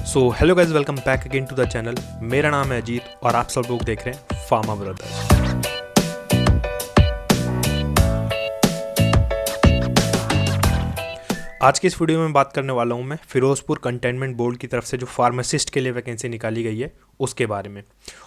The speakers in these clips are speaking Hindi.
So hello guys, welcome back again to the channel. मेरा नाम है अजीत और आप सब लोग देख रहे हैं फार्मा ब्रदर्स। आज की इस वीडियो में बात करने वाला हूं मैं फिरोजपुर कंटेनमेंट बोर्ड की तरफ से जो फार्मासिस्ट के लिए वैकेंसी निकाली गई है उसके बारे में।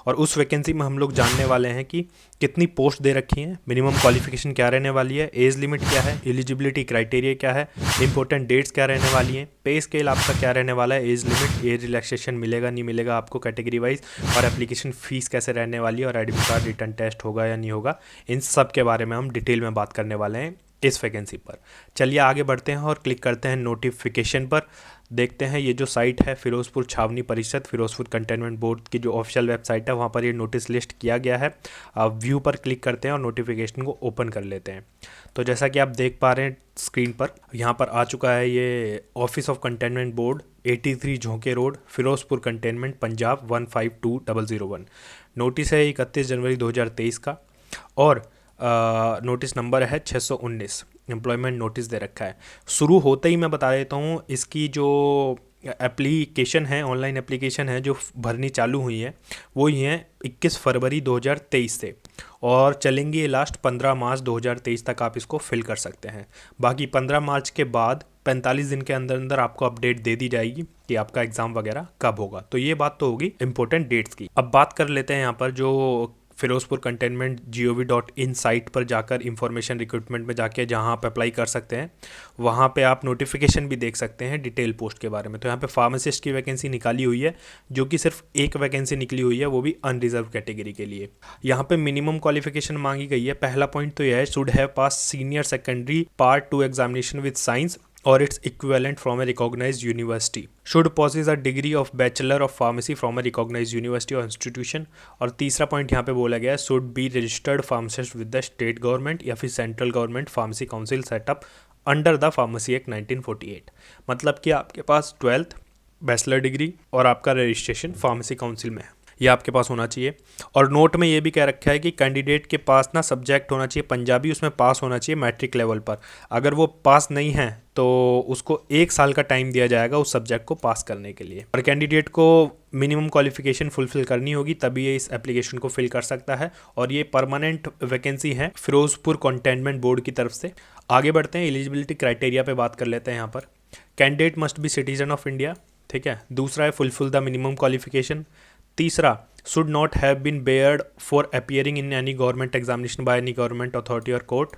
और उस वैकेंसी में हम लोग जानने वाले हैं कि कितनी पोस्ट दे रखी हैं, मिनिमम क्वालिफिकेशन क्या रहने वाली है, एज लिमिट क्या है, एलिजिबिलिटी क्राइटेरिया क्या है, इंपॉर्टेंट डेट्स क्या रहने वाली हैं, पे स्केल आपका क्या रहने वाला है, एज लिमिट, एज रिलैक्सेशन मिलेगा नहीं मिलेगा आपको कैटेगरी वाइज, और एप्लीकेशन फ़ीस कैसे रहने वाली है, और एडमिट कार्ड रिटर्न टेस्ट होगा या नहीं होगा, इन सब के बारे में हम डिटेल में बात करने वाले हैं इस वैकेंसी पर। चलिए आगे बढ़ते हैं और क्लिक करते हैं नोटिफिकेशन पर। देखते हैं ये जो साइट है फिरोजपुर छावनी परिषद फिरोजपुर कंटेनमेंट बोर्ड की जो ऑफिशियल वेबसाइट है, वहाँ पर ये नोटिस लिस्ट किया गया है। आप व्यू पर क्लिक करते हैं और नोटिफिकेशन को ओपन कर लेते हैं। तो जैसा कि आप देख पा रहे हैं स्क्रीन पर, यहाँ पर आ चुका है ये ऑफिस ऑफ कंटेनमेंट बोर्ड, 83 झोंके road, Firozpur cantonment, Punjab 152001। Notice है 31 जनवरी 2023 का और नोटिस नंबर है 619। एम्प्लॉयमेंट नोटिस दे रखा है। शुरू होते ही मैं बता देता हूँ, इसकी जो एप्लीकेशन है, ऑनलाइन एप्लीकेशन है जो भरनी चालू हुई है वो ही है 21 फरवरी 2023 से, और चलेंगी लास्ट 15 मार्च 2023 तक आप इसको फिल कर सकते हैं। बाकी 15 मार्च के बाद 45 दिन के अंदर अंदर आपको अपडेट दे दी जाएगी कि आपका एग्ज़ाम वगैरह कब होगा। तो ये बात तो होगी इंपॉर्टेंट डेट्स की। अब बात कर लेते हैं यहाँ पर जो फिरोजपुर कंटेनमेंट gov.in साइट पर जाकर इंफॉर्मेशन रिक्रूटमेंट में जाके जहां आप अप्लाई कर सकते हैं, वहां पे आप नोटिफिकेशन भी देख सकते हैं डिटेल पोस्ट के बारे में। तो यहाँ पे फार्मासिस्ट की वैकेंसी निकाली हुई है, जो कि सिर्फ एक वैकेंसी निकली हुई है, वो भी अनरिजर्व कैटेगरी के लिए। यहाँ पे मिनिमम क्वालिफिकेशन मांगी गई है। पहला पॉइंट तो यह है, should have pass senior secondary part 2 examination with science or its equivalent from a recognized university, should possess a degree of bachelor of pharmacy from a recognized university or institution। और तीसरा पॉइंट यहाँ पे बोला गया है, should be registered pharmacist with the state government या फिर central government pharmacy council setup under the pharmacy act 1948। मतलब कि आपके पास 12th बैचलर डिग्री और आपका रजिस्ट्रेशन फार्मेसी काउंसिल में है, ये आपके पास होना चाहिए। और नोट में ये भी कह रखा है कि कैंडिडेट के पास ना सब्जेक्ट होना चाहिए पंजाबी, उसमें पास होना चाहिए मैट्रिक लेवल पर। अगर वो पास नहीं है तो उसको 1 साल का टाइम दिया जाएगा उस सब्जेक्ट को पास करने के लिए, और कैंडिडेट को मिनिमम क्वालिफिकेशन फुलफिल करनी होगी तभी ये इस एप्लीकेशन को फिल कर सकता है। और ये परमानेंट वैकेंसी है फिरोजपुर कंटेनमेंट बोर्ड की तरफ से। आगे बढ़ते हैं, एलिजिबिलिटी क्राइटेरिया पे बात कर लेते हैं। यहाँ पर candidate must be citizen of India, ठीक है। दूसरा है फुलफिल द मिनिमम क्वालिफिकेशन। तीसरा, should not have been barred for appearing in any government examination by any government authority और कोर्ट।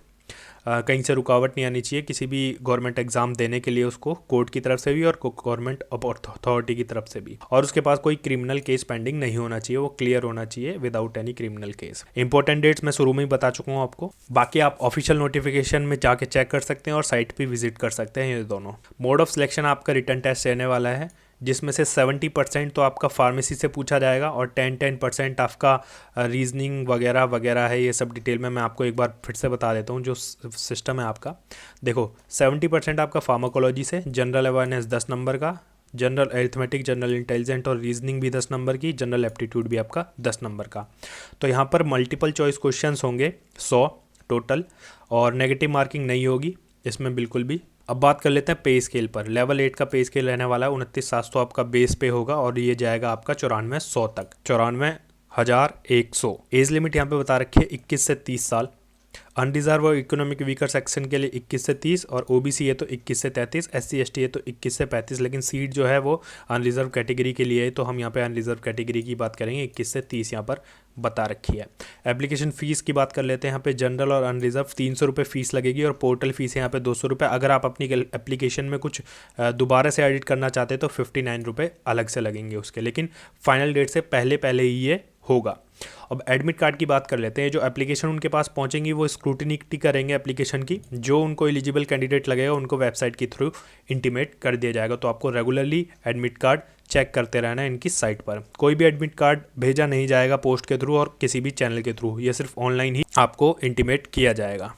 कहीं से रुकावट नहीं आनी चाहिए किसी भी गवर्नमेंट एग्जाम देने के लिए, उसको कोर्ट की तरफ से भी और गवर्नमेंट अथॉरिटी की तरफ से भी। और उसके पास कोई क्रिमिनल केस पेंडिंग नहीं होना चाहिए, वो क्लियर होना चाहिए without any criminal case. Important dates मैं शुरू में ही बता चुका हूँ आपको, बाकी आप ऑफिशियल नोटिफिकेशन में जाके चेक कर सकते हैं और साइट पर विजिट कर सकते हैं। ये दोनों मोड ऑफ सिलेक्शन आपका रिटर्न टेस्ट रहने वाला है, जिसमें से 70% तो आपका फार्मेसी से पूछा जाएगा और 10% आपका रीजनिंग वगैरह वगैरह है। ये सब डिटेल में मैं आपको एक बार फिर से बता देता हूँ जो सिस्टम है आपका। देखो 70% आपका फार्माकोलॉजी से, जनरल अवेयरनेस 10 नंबर का, जनरल अरिथमेटिक, जनरल इंटेलिजेंट और रीजनिंग भी 10 नंबर की, जनरल एप्टीट्यूड भी आपका 10 नंबर का। तो यहाँ पर मल्टीपल चॉइस क्वेश्चंस होंगे 100 टोटल, और नेगेटिव मार्किंग नहीं होगी इसमें बिल्कुल भी। अब बात कर लेते हैं पे स्केल पर। लेवल 8 का पे स्केल रहने वाला है 29,700 आपका बेस पे होगा, और ये जाएगा आपका 94,100 तक, 94,100। एज लिमिट यहाँ पे बता रखी है 21 से 30 साल। अनरिजर्व और इकोनॉमिक वीकर सेक्शन के लिए 21 से 30, और ओबीसी है तो 21 से 33, SC ST है तो 21 से 35। लेकिन सीट जो है वो अनरिजर्व कैटेगरी के लिए है, तो हम यहाँ पे अनरिजर्व कैटेगरी की बात करेंगे। 21 से 30 यहाँ पर बता रखी है। एप्लीकेशन फ़ीस की बात कर लेते हैं। यहाँ पे जनरल और अनरिजर्व 300 रुपये फ़ीस लगेगी, और पोर्टल फ़ीस है यहाँ पे 200 रुपये। अगर आप अपनी एप्लीकेशन में कुछ दोबारा से एडिट करना चाहते हैं तो 59 रुपये अलग से लगेंगे उसके, लेकिन फाइनल डेट से पहले पहले ही ये होगा। अब एडमिट कार्ड की बात कर लेते हैं। जो एप्लीकेशन उनके पास पहुंचेंगी वो स्क्रूटिनी करेंगे एप्लीकेशन की, जो उनको एलिजिबल कैंडिडेट लगेगा उनको वेबसाइट के थ्रू इंटीमेट कर दिया जाएगा। तो आपको रेगुलरली एडमिट कार्ड चेक करते रहना है इनकी साइट पर। कोई भी एडमिट कार्ड भेजा नहीं जाएगा पोस्ट के थ्रू और किसी भी चैनल के थ्रू, ये सिर्फ ऑनलाइन ही आपको इंटीमेट किया जाएगा।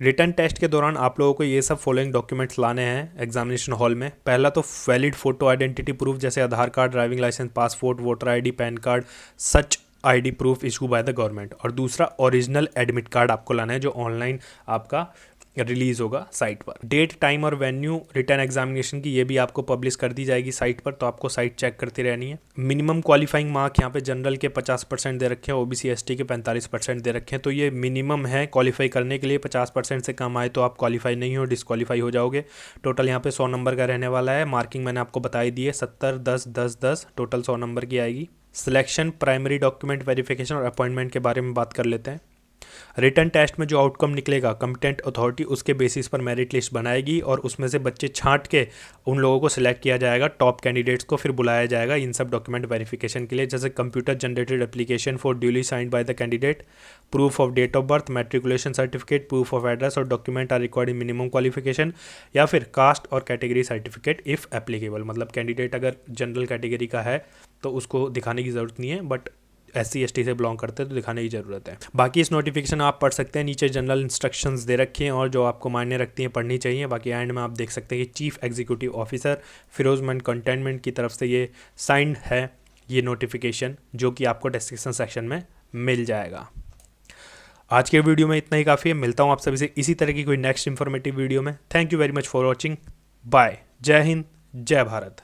रिटर्न टेस्ट के दौरान आप लोगों को ये सब फॉलोइंग डॉक्यूमेंट्स लाने हैं एग्जामिनेशन हॉल में। पहला तो वैलिड फोटो आइडेंटिटी प्रूफ, जैसे Aadhaar card, driving licence, passport, voter ID, PAN card, such ID proof issue by the government. और दूसरा ओरिजिनल एडमिट कार्ड आपको लाना है जो ऑनलाइन आपका रिलीज होगा साइट पर। डेट, टाइम और वेन्यू रिटर्न एग्जामिनेशन की ये भी आपको पब्लिश कर दी जाएगी साइट पर, तो आपको साइट चेक करती रहनी है। मिनिमम क्वालिफाइंग मार्क यहाँ पे जनरल के 50% दे रखे हैं, ओबीसी एसटी के 45% दे रखे हैं, तो ये मिनिमम है क्वालिफाई करने के लिए। 50% से कम आए तो आप क्वालिफाई नहीं हो, डिस्क्वालीफाई हो जाओगे। टोटल यहाँ पे 100 नंबर का रहने वाला है। मार्किंग मैंने आपको बताई दी है, 70, 10, 10, 10, टोटल 100 नंबर की आएगी। सिलेक्शन, प्राइमरी डॉक्यूमेंट वेरिफिकेशन और अपॉइंटमेंट के बारे में बात कर लेते हैं। रिटर्न टेस्ट में जो आउटकम निकलेगा, कॉम्पिटेंट अथॉरिटी उसके बेसिस पर मेरिट लिस्ट बनाएगी और उसमें से बच्चे छांट के उन लोगों को सिलेक्ट किया जाएगा, टॉप कैंडिडेट्स को फिर बुलाया जाएगा इन सब डॉक्यूमेंट वेरिफिकेशन के लिए, जैसे computer generated application for duly signed by the candidate, proof of date of birth, matriculation certificate, proof of address और document are required in minimum qualification, या फिर कास्ट और कैटेगरी सर्टिफिकेट इफ़ एप्लीकेबल। मतलब कैंडिडेट अगर जनरल कैटेगरी का है तो उसको दिखाने की ज़रूरत नहीं है, बट SC ST से बिलोंग करते हैं तो दिखाने की ज़रूरत है। बाकी इस नोटिफिकेशन आप पढ़ सकते हैं, नीचे जनरल इंस्ट्रक्शंस दे रखी हैं और जो आपको मायने रखती हैं पढ़नी चाहिए। बाकी एंड में आप देख सकते हैं कि चीफ एग्जीक्यूटिव ऑफिसर फिरोजमंड कंटेनमेंट की तरफ से ये साइंड है ये नोटिफिकेशन, जो कि आपको डिस्क्रिप्शन सेक्शन में मिल जाएगा। आज के वीडियो में इतना ही काफ़ी है। मिलता हूँ आप सभी से इसी तरह की कोई नेक्स्ट इन्फॉर्मेटिव वीडियो में। Thank you very much for watching. Bye. जय हिंद, जय भारत।